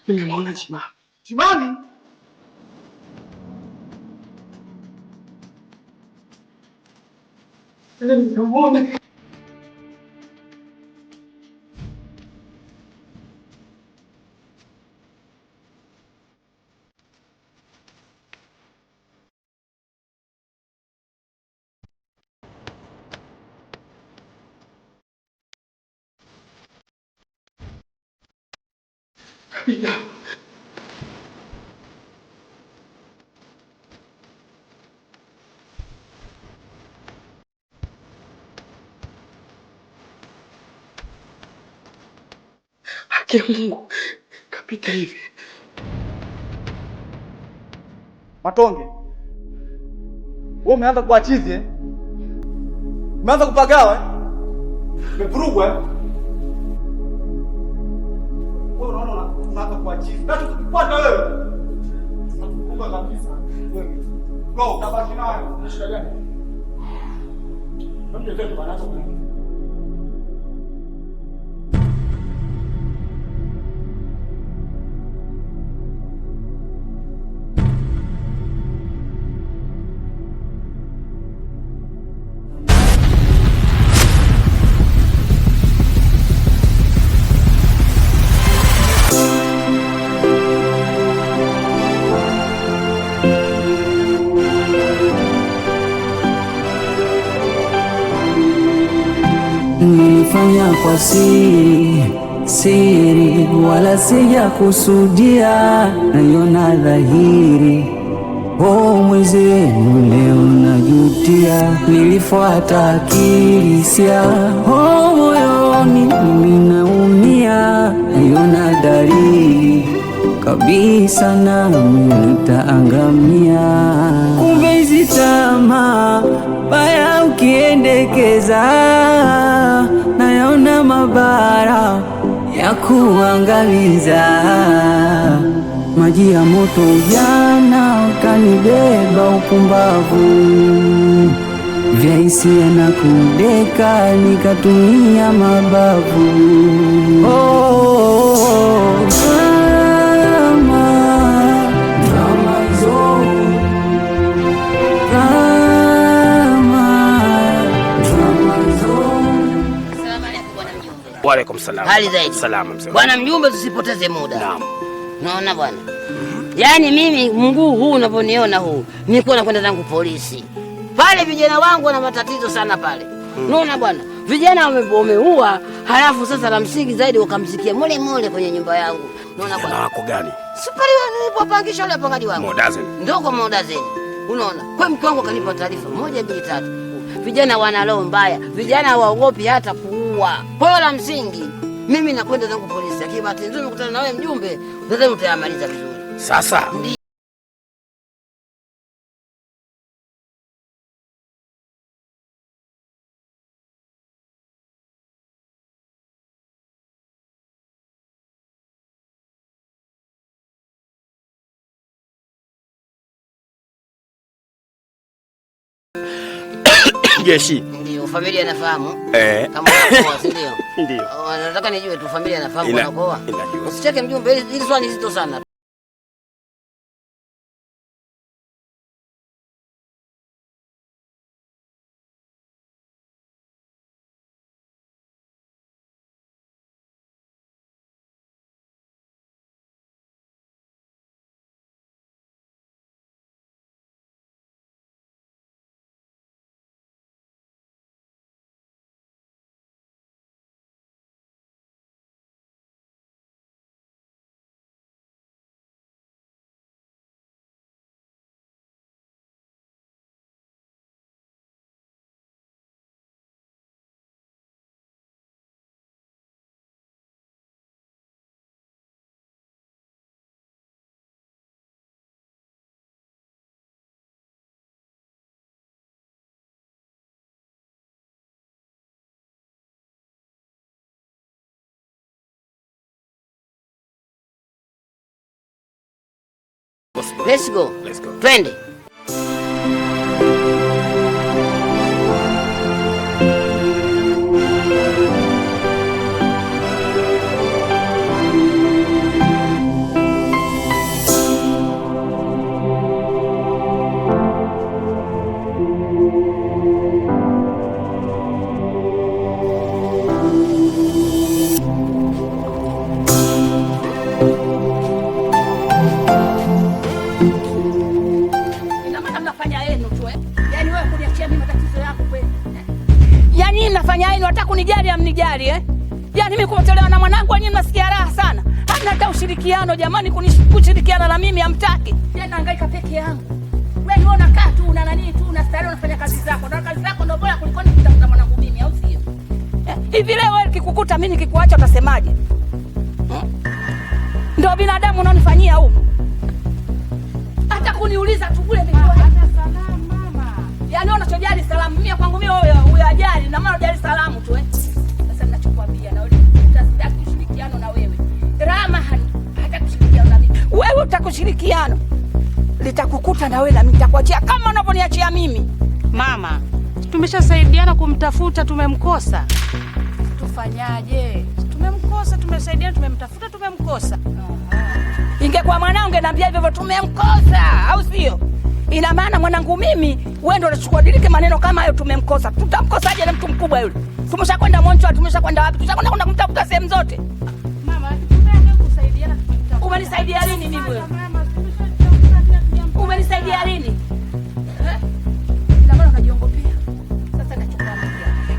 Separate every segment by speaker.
Speaker 1: Nimemwona Chimani. Chimani? Nimemwona. Haki ya Mungu kapita hivi.
Speaker 2: Matonge, wewe umeanza kuwa chizi eh? Umeanza kupagawa eh? Umevurugwa eh? Wewe unaona unaanza kuwa chizi. Na tukufuata wewe. Tunakufunga kabisa. Wewe. Go, tabaki nayo. Shida gani? Ndio ndio tunaanza kwa
Speaker 3: nilifanya kwa siri, wala sija kusudia, naiona dhahiri. Oh, mwenzenu leo najutia, nilifuata akili sia. Oh, moyoni mimi naumia, naiona dalili kabisa nami nitaangamia. Kumbe hizi tamaa baya ukiendekeza, nayaona mabara ya kuangamiza. Maji ya moto jana ukanibeba, upumbavu vya hisia na kudeka, nikatumia mabavu.
Speaker 4: Waalaikum salaam.
Speaker 5: Hali zaidi.
Speaker 4: Salama mzee.
Speaker 5: Bwana mjumbe, tusipoteze muda.
Speaker 4: Naam.
Speaker 5: Naona bwana. Yaani mimi mguu huu unavyoniona huu, niko nakwenda zangu polisi. Pale vijana wangu wana matatizo sana pale. Naona bwana. Vijana wameua, halafu sasa la msingi zaidi wakamsikia mole kwenye nyumba yangu. Naona bwana.
Speaker 4: Na wako gani?
Speaker 5: Sipali nilipopangisha yule pangaji wangu.
Speaker 4: Modazeni.
Speaker 5: Ndogo Modazeni. Unaona? Kwa mke wangu kanipa taarifa 1 2 3. Vijana wana roho mbaya. Vijana hawaogopi hata kuua. Kwa hiyo la msingi mimi nakwenda zangu polisi. Akibahati nzuri kukutana na wewe mjumbe, nadhani utayamaliza vizuri.
Speaker 4: Sasa jeshi.
Speaker 5: Ndio familia inafahamu. Kama unakoa, si ndio?
Speaker 4: Ndio.
Speaker 5: Nataka nijue tu familia inafahamu unakoa.
Speaker 4: Inajua.
Speaker 5: Usicheke mjumbe, hili swali zito sana. Let's go.
Speaker 4: Let's go.
Speaker 5: Twende.
Speaker 6: kunijali amnijali Yaani mimi kuotolewa na mwanangu wenyewe nasikia raha sana. Hamna hata ushirikiano jamani, kushirikiana na mimi hamtaki. Yaani nahangaika peke yangu. Wewe unakaa tu una nani tu unastarehe unafanya kazi zako. Na kazi zako ndio bora kuliko nikitafuta mwanangu mimi au sio? Hivi leo wewe nikikukuta mimi nikikuacha utasemaje? Ndio binadamu unaonifanyia huko. Hata kuniuliza tu kule mimi hata salamu mama. Yaani unachojali salamu mimi kwangu mimi huyo ajali na maana unajali salamu tu Sasa ninachokuambia na wewe utasitaki kushirikiana na wewe. Rama hata kushirikiana na mimi. Wewe utakushirikiana. Litakukuta na wewe na mimi nitakuachia kama unavyoniachia mimi.
Speaker 7: Mama, tumeshasaidiana kumtafuta, tumemkosa.
Speaker 6: Tufanyaje?
Speaker 7: Tumemkosa, tumesaidiana, tumemtafuta, tumemkosa.
Speaker 6: Ingekuwa mwanangu ungeniambia hivyo tumemkosa, au sio? Ina maana mwanangu mimi, wewe ndio unachukua dirike maneno kama hayo tumemkosa. Tutamkosaje na mtu mkubwa yule? Tumeshakwenda Moncho, tumeshakwenda wapi? Tushakwenda kumtafuta sehemu zote.
Speaker 7: Mama, tumeanza kusaidiana tukimtafuta.
Speaker 6: Umenisaidia lini mimi wewe? Umenisaidia lini? Ina maana unajiongopea. Sasa nachokuambia.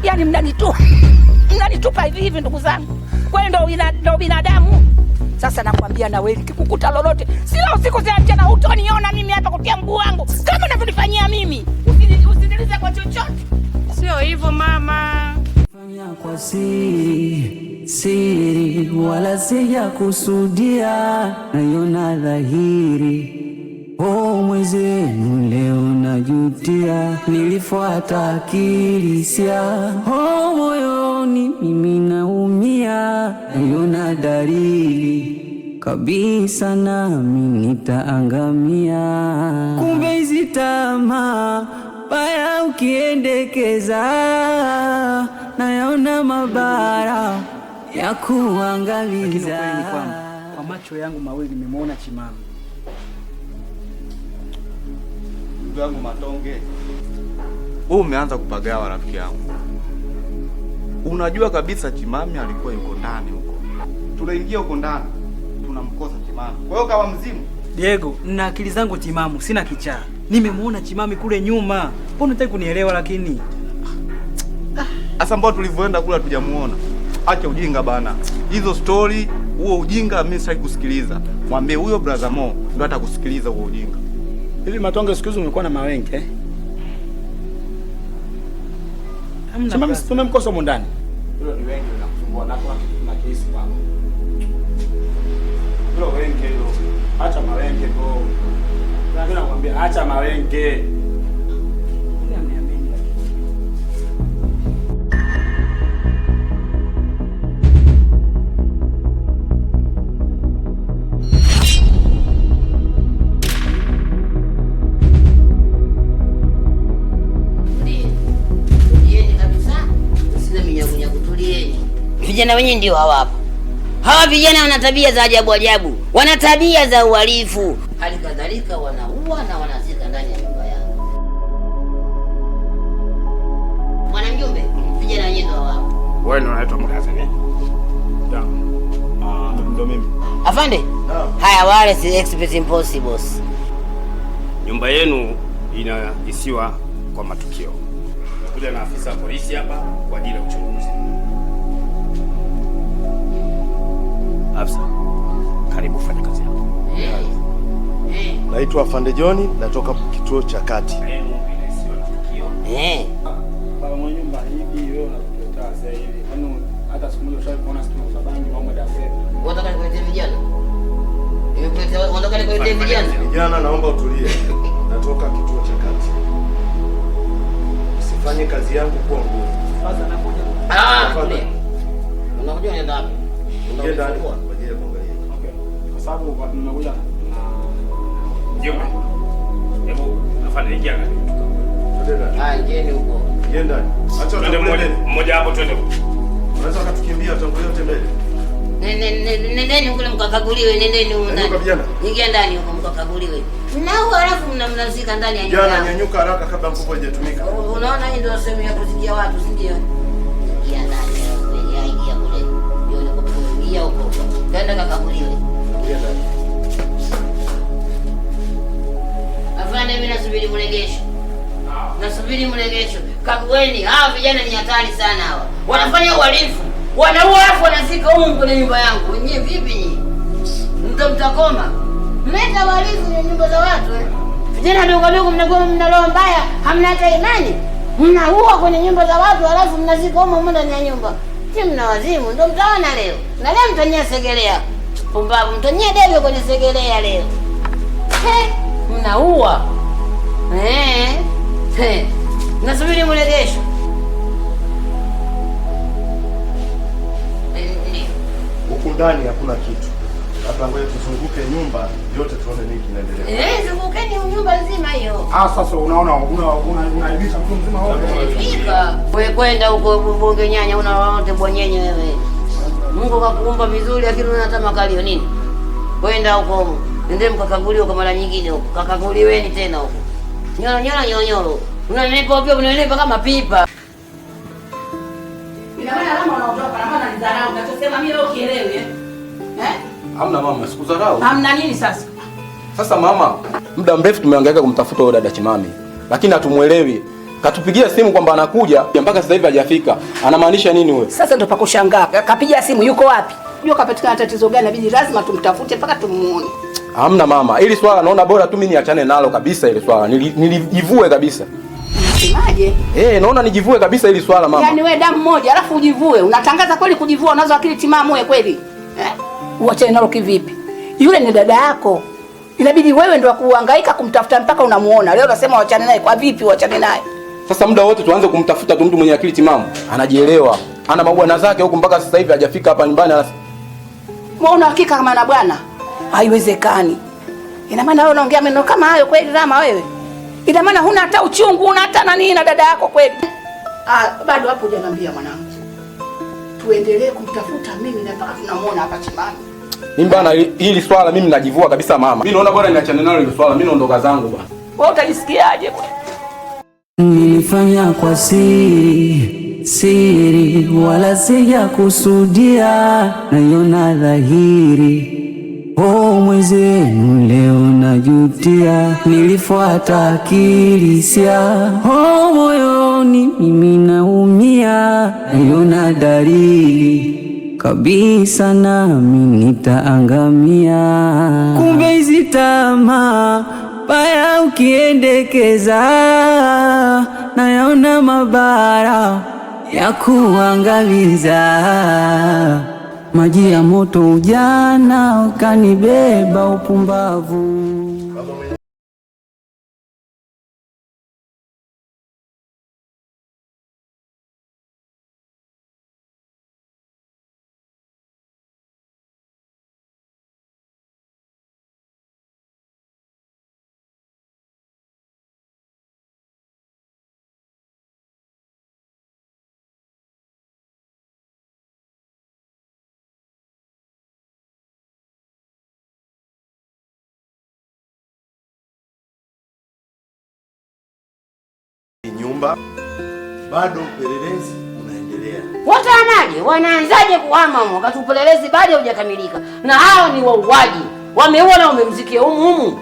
Speaker 6: Yaani mnanitupa hivi hivi ndugu zangu. Kwani ndio binadamu? Sasa nakwambia na wewe kikukuta lolote, sio usiku za mchana hutoniona mimi hapa kutia mguu wangu kama unavyonifanyia mimi. Usinilize kwa chochote.
Speaker 7: Sio hivyo mama.
Speaker 3: Fanya kwa siri wala sija kusudia, naiona dhahiri. Mwezenu leo najutia, nilifuata akili sia. Moyoni mimi naumia, naiona dalili kabisa nami nitaangamia. Kumbe hizi tamaa baya ukiendekeza, nayaona mabara ya kuangaliza.
Speaker 8: Lakini ukweli ni kwamba kwa macho yangu mawili nimemuona Chimami.
Speaker 2: Ndugu yangu Matonge, wewe umeanza kupagawa rafiki yangu. Unajua kabisa Chimami alikuwa yuko ndani huko. Tunaingia huko ndani, tunamkosa Chimami. Kwa hiyo kama mzimu.
Speaker 8: Diego, nina akili zangu timamu, sina kichaa. Nimemuona Chimami kule nyuma. Mbona unataka kunielewa lakini?
Speaker 2: Asa mbona tulivyoenda kule tujamuona. Acha ujinga bana. Hizo story, huo ujinga mimi sitaki kusikiliza. Mwambie huyo brother Mo ndio atakusikiliza huo ujinga.
Speaker 8: Hivi Matonge siku hizo umekuwa na mawenge Chimami tumemkosa huko ndani.
Speaker 2: Hilo ni wengi wanakusumbua na kuna kesi baba. Hilo wengi hilo. Acha mawenge bro. Mimi nakwambia acha mawenge.
Speaker 5: Vijana wenyewe ndio hawapo. Hawa vijana wana tabia za ajabu ajabu. Wana tabia za uhalifu. Hali kadhalika wanaua na wanazika ndani ya nyumba yao. Mwana mjumbe, vijana wenyewe ndio hawapo.
Speaker 4: Wewe ndio unaitwa Mkazini?
Speaker 2: Ndio mimi.
Speaker 5: Afande? Haya wale si expert impossible.
Speaker 4: Nyumba yenu inaisiwa kwa matukio. Kuja na afisa wa polisi hapa kwa ajili ya uchunguzi. Afisa, karibu fanya kazi yako.
Speaker 9: Naitwa Afande John, natoka kituo cha kati.
Speaker 8: Baba mwenye nyumba hivi wewe unatuletea sasa hivi. Kwani hata siku moja ushaona siku za bangi au madafe.
Speaker 5: Unataka nikuletee vijana? Unataka nikuletee vijana?
Speaker 9: Vijana naomba utulie. Natoka kituo cha kati. Usifanye kazi yangu kwa nguvu.
Speaker 8: Sasa nakuja.
Speaker 5: Unakuja ni ndani.
Speaker 9: Ndio ndani kwa ajili ya kuangalia.
Speaker 8: Okay. Kwa sababu nimekuja na
Speaker 4: Jumbe. Hebu afanye ingia ndani.
Speaker 5: Ingieni huko.
Speaker 9: Ingia ndani. Acha
Speaker 4: twende mmoja hapo twende.
Speaker 9: Unaweza kutukimbia tangulia yote mbele.
Speaker 5: Nendeni huko mkakaguliwe, nendeni huko ndani. Ingia ndani huko mkakaguliwe. Mnao alafu mnamnazika ndani ya nyumba.
Speaker 9: Jana nyanyuka haraka kabla mfuko haijatumika.
Speaker 5: Unaona hii ndio sehemu ya kusikia watu, si ndio? Ingia ndani, ingia kule. Ndio niko kuingia huko. Kaenda kakaguliwe.
Speaker 9: Ingia ndani.
Speaker 5: Afande mimi nasubiri mregesho. Nasubiri mregesho. Kagueni, hawa vijana ni hatari sana hawa. wanafanya uhalifu, wanaua alafu wanazika humu kwenye nyumba yangu. Wenyewe vipi nyinyi? Mtakoma. Mleta uhalifu kwenye nyumba za watu eh? Vijana dogo dogo mnakuwa mna roho mbaya, hamna hata imani. Mnaua kwenye nyumba za watu alafu mnazika humu ndani ya nyumba. Si mna wazimu, ndio mtaona leo. Na leo mtanyia segelea. Pumbavu, mtanyia debe kwenye segelea leo. Mnaua. Nasubiri mrejesho.
Speaker 9: Huku ndani hakuna kitu. Labda ngoja tuzunguke nyumba yote tuone nini kinaendelea.
Speaker 5: Zungukeni nyumba nzima hiyo.
Speaker 8: Sasa unaona unaibisha mtu mzima wote.
Speaker 5: Fika. Wewe kwenda huko bonge nyanya unawaote bwanyenye wewe. Mungu kakuumba vizuri lakini unataka makalio nini? Kwenda huko. Nende mkakaguliwe kwa mara nyingine huko. Kakaguliweni tena huko. Nyoro. Unanenepa pia unanenepa kama pipa. Ina maana kama unaondoka na maana nidharau unachosema mimi leo kielewi eh?
Speaker 2: Hamna mama, sikudharau.
Speaker 5: Hamna nini sasa?
Speaker 2: Sasa mama, muda mrefu tumehangaika kumtafuta huyo dada Chimami, lakini hatumuelewi. Katupigia simu kwamba anakuja, mpaka sasa hivi hajafika. Anamaanisha nini wewe?
Speaker 6: Sasa ndo pakushangaa. Kapiga simu yuko wapi? Unajua kapatikana tatizo gani? Inabidi lazima tumtafute mpaka tumuone.
Speaker 2: Hamna mama, ili swala naona bora tu mimi niachane nalo kabisa ile swala. Nilijivue kabisa.
Speaker 6: Unasemaje?
Speaker 2: Naona nijivue kabisa ili swala mama.
Speaker 6: Yaani wewe damu moja alafu ujivue. Unatangaza kweli kujivua, unazo akili timamu wewe kweli? Uachane nalo kivipi? Yule ni dada yako. Inabidi wewe ndio kuhangaika kumtafuta mpaka unamuona. Leo unasema uachane naye, kwa vipi uachane naye?
Speaker 2: Sasa muda wote tuanze kumtafuta tu mtu mwenye akili timamu. Anajielewa. Ana mabwana zake huko mpaka sasa hivi hajafika hapa nyumbani.
Speaker 6: Muona hakika kama ana bwana? Haiwezekani. Ina maana wewe unaongea maneno kama hayo kweli Rama wewe? Ina maana huna hata uchungu, huna hata nani na dada yako kweli? Bado hapo hujaniambia mwanangu. Tuendelee kumtafuta mimi na mpaka tunamuona hapa Chimami.
Speaker 2: Mimi bana hili swala mimi najivua kabisa mama. Mimi naona bora niachane nalo hili swala. Mimi naondoka zangu bwana.
Speaker 6: Wewe utajisikiaje bwana?
Speaker 3: Nilifanya kwa siri wala sijakusudia, naiona dhahiri. Mwenzenu leo najutia, nilifuata akili sia. Moyoni mimi naumia, naiona dalili kabisa nami nitaangamia. Kumbe hizi tamaa baya ukiendekeza, nayaona mabara ya kuangamiza. Maji ya moto ujana ukanibeba upumbavu.
Speaker 9: Nyumba bado upelelezi unaendelea.
Speaker 5: Watanaje? Wanaanzaje kuhama wakati upelelezi bado hujakamilika? Na hao ni wauaji. Wameua na wamemzikia humu.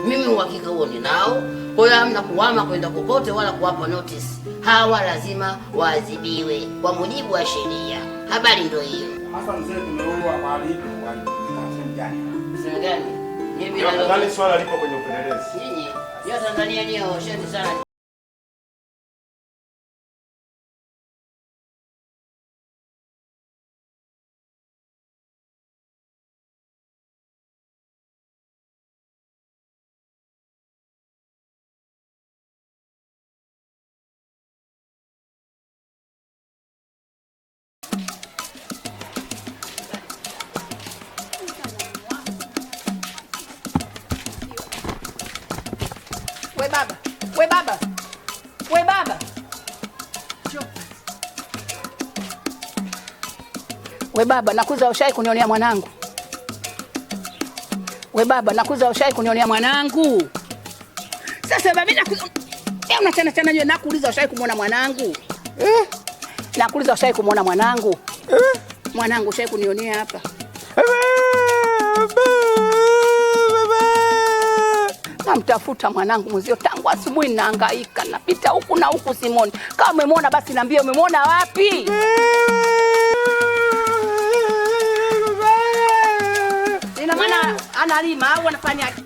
Speaker 5: Mimi uhakika huo ninao. Kwa hiyo hamna kuhama kwenda kokote wala kuwapa notice. Hawa lazima waadhibiwe kwa mujibu wa sheria. Habari ndio hiyo.
Speaker 8: Sasa mzee tumeua mahali hipo kwa sehemu gani?
Speaker 5: Sehemu gani? Mimi
Speaker 9: na swala lipo kwenye upelelezi.
Speaker 5: Nyinyi, ya Tanzania ni sheti sana.
Speaker 6: We baba. We baba, nakuza ushai kunionea mwanangu. We baba, nakuza ushai kunionea mwanangu. Sasa baba nakuza. Unachana nyewe nakuuliza ushai kumuona mwanangu? Nakuuliza ushai kumuona mwanangu? Mwanangu ushai kunionea hapa. Namtafuta mwanangu mzio tangu asubuhi nahangaika, napita huku na huku simoni. Kama umemwona basi niambie umemwona wapi? analima au anafanyaje?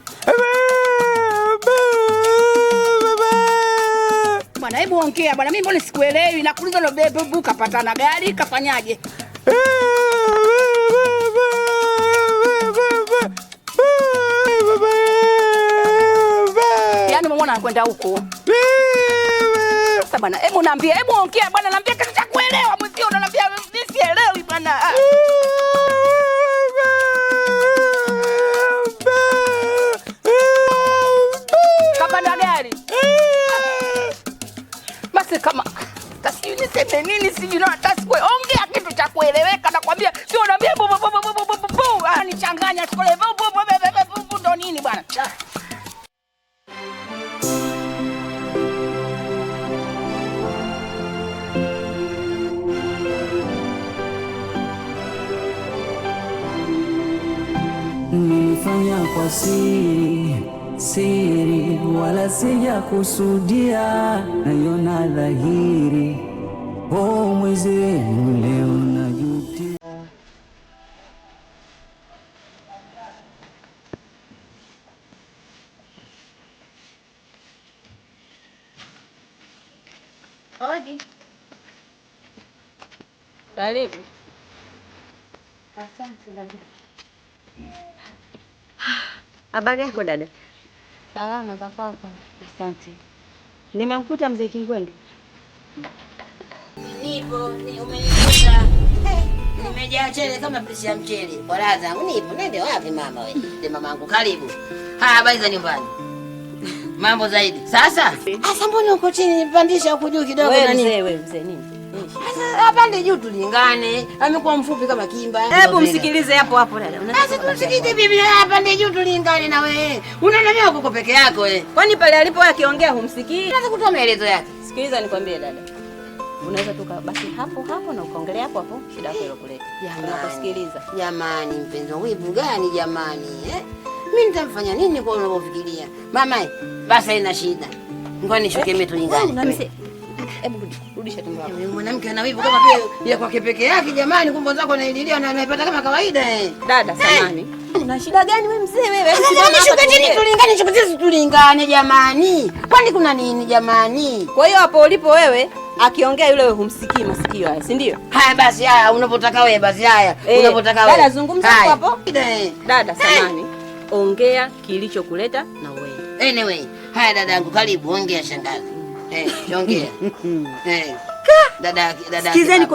Speaker 6: Bwana, hebu ongea bwana, mimi mbona sikuelewi? Nakuuliza ndo bebu kapata na gari kafanyaje? Yaani umeona anakwenda huko. Sasa bwana, hebu niambie, hebu ongea bwana, niambie kitu cha kuelewa, mzee unaniambia sielewi bwana. Kapanda gari. Basi kama tasijui niseme nini, sijui na tasiko ongea kitu cha kueleweka, nakwambia sio unaambia nichanganya shule ndo nini bwana.
Speaker 3: Nilifanya kwa siri wala sija kusudia, naiona dhahiri. Oh, mwezi wenu leo najutia.
Speaker 7: Odi. Karibu.
Speaker 10: Asante dada. Habari yako dada?
Speaker 7: Salama za kwako?
Speaker 10: Asante. Nimemkuta mzee Kingwendu.
Speaker 5: Nipo, umenikuta. Nimejaa chele kama pisi ya mchele. Kwa raha zangu nipo. Nende wapi mama wewe? Ndio mamangu, karibu. Haya, habari za nyumbani? Mambo zaidi. Sasa mbona uko chini? Nipandisha huko juu kidogo na nini?
Speaker 10: Wewe mzee nini?
Speaker 5: Sasa apande juu tulingane. Amekuwa mfupi kama kimba.
Speaker 10: Hebu msikilize hapo dada.
Speaker 5: Sasa tumsikilize bibi, apande juu tulingane na wewe. Unaona uko peke yako wewe.
Speaker 10: Kwani pale alipo akiongea humsikii?
Speaker 5: Nataka kutoa maelezo yake.
Speaker 10: Sikiliza nikwambie dada. Unaweza tu basi hapo na ukaongelea hapo shida yako ilokuleta. Nakusikiliza.
Speaker 5: Jamani mpenzi wangu, wivu gani jamani? Mimi nitamfanya nini kwa unavyofikiria? Mama, basi haina shida. Ngoja nishuke mimi tulingane.
Speaker 10: Hebu rudisha tumbo hapo.
Speaker 5: Mwanamke ana wivu kama vile ya kwake peke yake jamani, kumbe zako naililia na anaipata kama kawaida
Speaker 10: Dada samani. Una shida gani wewe mzee wewe?
Speaker 5: Shuka chini tulingane, shuka chini tulingane jamani. Kwani kuna nini jamani?
Speaker 10: Kwa hiyo hapo ulipo wewe akiongea yule wewe humsikii masikio haya, si ndio?
Speaker 5: Haya basi, haya unapotaka wewe basi, haya unapotaka wewe.
Speaker 10: Dada zungumza hapo. Dada samani. Ongea kilichokuleta na wewe.
Speaker 5: Anyway, haya dadangu, karibu ongea shangazi. Ongea. Dada.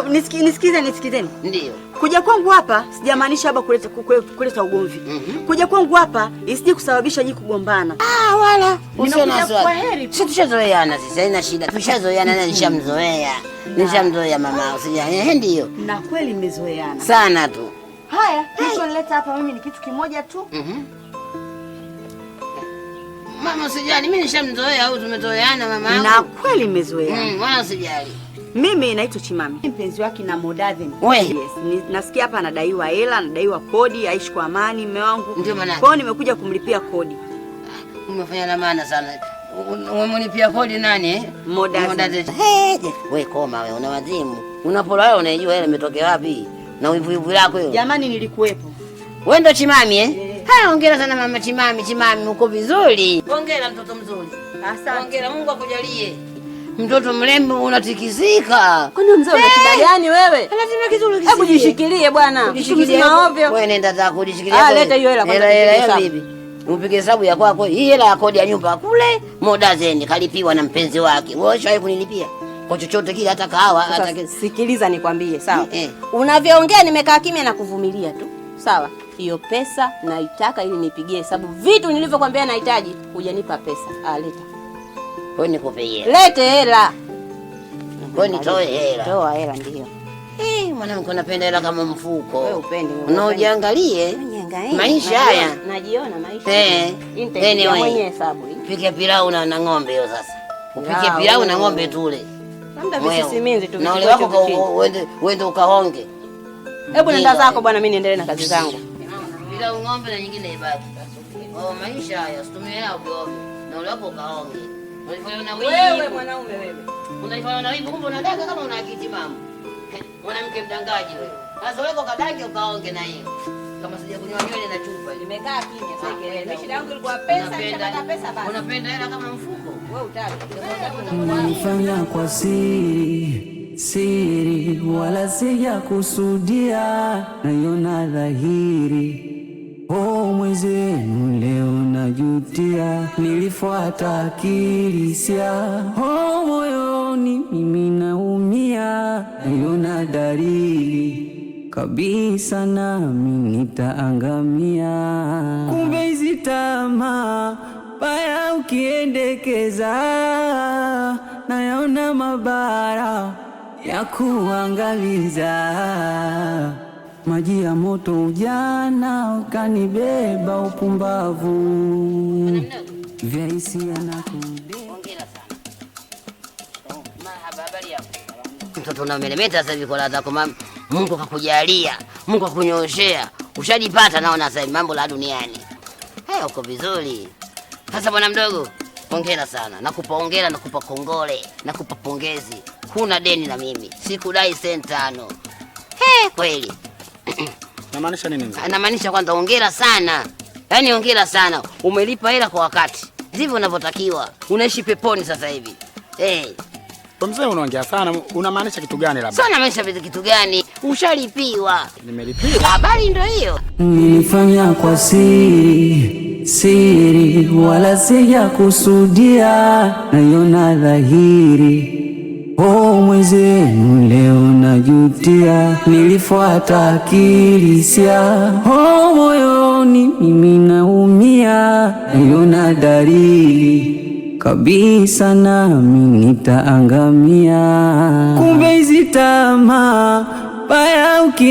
Speaker 10: Nisikizeni.
Speaker 5: Ndio.
Speaker 10: Kuja kwangu hapa sijamaanisha hapa kuleta ugomvi. Kuja kwangu hapa isije kusababisha nyinyi kugombana.
Speaker 5: Wala usio na swali. Sisi tushazoeana sisi, haina shida. Tushazoeana na nishamzoea. Nishamzoea mama, usija. Ndio.
Speaker 10: Na kweli mmezoeana.
Speaker 5: Sana tu.
Speaker 10: Haya, kilichonileta hapa mimi ni kitu kimoja tu.
Speaker 5: Mama usijali, mimi nishamzoea au tumezoeana mama yangu.
Speaker 10: Na kweli mmezoeana.
Speaker 5: Wala usijali.
Speaker 10: Mimi naitwa Chimami. Mpenzi wake na Modadhen.
Speaker 5: Yes.
Speaker 10: Nasikia hapa anadaiwa hela, anadaiwa kodi, aishi kwa amani mume wangu.
Speaker 5: Ndio maana.
Speaker 10: Kwa hiyo nimekuja kumlipia kodi.
Speaker 5: Umefanya la maana sana. Umemlipia kodi nani
Speaker 10: Modadhen.
Speaker 5: Wewe koma wewe, una wazimu. Unapola wewe unajua hela imetokea wapi? Na wivu lako hiyo.
Speaker 10: Jamani nilikuwepo.
Speaker 5: Wewe ndo Chimami Haya, hongera sana mama Chimami. Chimami uko vizuri. Hongera mtoto mzuri.
Speaker 10: Asante.
Speaker 5: Hongera, Mungu akujalie. Mtoto mrembo unatikizika.
Speaker 10: Kwani mzee una shida gani wewe?
Speaker 5: Lazima kizuri.
Speaker 10: Hebu jishikilie bwana.
Speaker 5: Jishikilie ovyo. Wewe nenda zako kujishikilia.
Speaker 10: Leta hiyo hela kwanza.
Speaker 5: Hela bibi. Upige hesabu ya kwako. Hii hela ya kodi ya nyumba kule Modadhen kalipiwa na mpenzi wake. Wewe ushawahi kunilipia? Kwa chochote kile, hata kahawa hata.
Speaker 10: Sikiliza nikwambie, sawa? Unavyoongea nimekaa kimya na kuvumilia tu. Sawa? Hiyo pesa naitaka ili nipigie hesabu vitu nilivyokuambia nahitaji. Hujanipa pesa. Leta.
Speaker 5: Kwa nini nikupe hela?
Speaker 10: Lete hela.
Speaker 5: Kwa nini nitoe hela?
Speaker 10: Toa hela ndio.
Speaker 5: Mwanamke unapenda hela kama mfuko.
Speaker 10: Wewe upende.
Speaker 5: Unaojiangalie maisha haya.
Speaker 10: Najiona maisha.
Speaker 5: Anyway,
Speaker 10: mwenye hesabu hii.
Speaker 5: Pike pilau na ng'ombe hiyo sasa. Upike pilau na ng'ombe tule.
Speaker 10: Labda visisiminzi tu.
Speaker 5: Na ule wako uende ukahonge.
Speaker 10: Hebu nenda zako bwana, mimi niendelee na kazi zangu.
Speaker 5: Pilau ng'ombe na nyingine ibaki. Maisha haya usitumie hela ovyo. Na ule wako ukahonge.
Speaker 10: Wewe mwanaume wewe.
Speaker 5: Unalifanya na wivu, kumbe unadanga kama una akili mama. Mwanamke mdangaji wewe. Sasa wewe kadange ukaonge na hiyo. kama sija kunywa nywele na chupa.
Speaker 10: Nimekaa kimya sasa kelele. Mimi shida yangu ilikuwa pesa, nishapata pesa basi.
Speaker 5: Unapenda hela kama mfuko?
Speaker 10: Wewe utaki.
Speaker 3: Nilifanya kwa siri, wala sija kusudia, naiona dhahiri. Mwenzenu leo najutia, nilifuata akili sia. Moyoni mimi naumia, naiona dalili kabisa nami nitaangamia. Kumbe hizi tamaa baya ukiendekeza, nayaona mabara ya kuangamiza. Maji ya moto ujana ukanibeba upumbavu, vya hisia na
Speaker 5: hongera sana. Mahaba, habari yako? Mtoto unameremeta sasa hivi kwa ladha yako mama. Mungu kakujalia, Mungu kakunyoshea. Ushajipata naona sasa mambo la duniani. Uko vizuri. Sasa bwana mdogo, hongera sana. Nakupa hongera, nakupa kongole, nakupa pongezi. Huna deni na mimi. Sikudai senti 5. Kweli.
Speaker 8: Unamaanisha nini mzee?
Speaker 5: Anamaanisha kwanza hongera sana. Yaani hongera sana. Umelipa hela kwa wakati. Ndivyo unavyotakiwa. Unaishi peponi sasa hivi.
Speaker 8: Kwa mzee unaongea sana, unamaanisha kitu gani labda?
Speaker 5: Sana maanisha kitu gani? Ushalipiwa.
Speaker 8: Nimelipiwa.
Speaker 5: Habari ndio hiyo.
Speaker 3: Nilifanya kwa siri, wala sija kusudia, naiona dhahiri. Mwenzenu leo najutia, nilifuata akili sia. Moyoni mimi naumia, naiona dalili kabisa nami nitaangamia. Kumbe hizi tamaa baya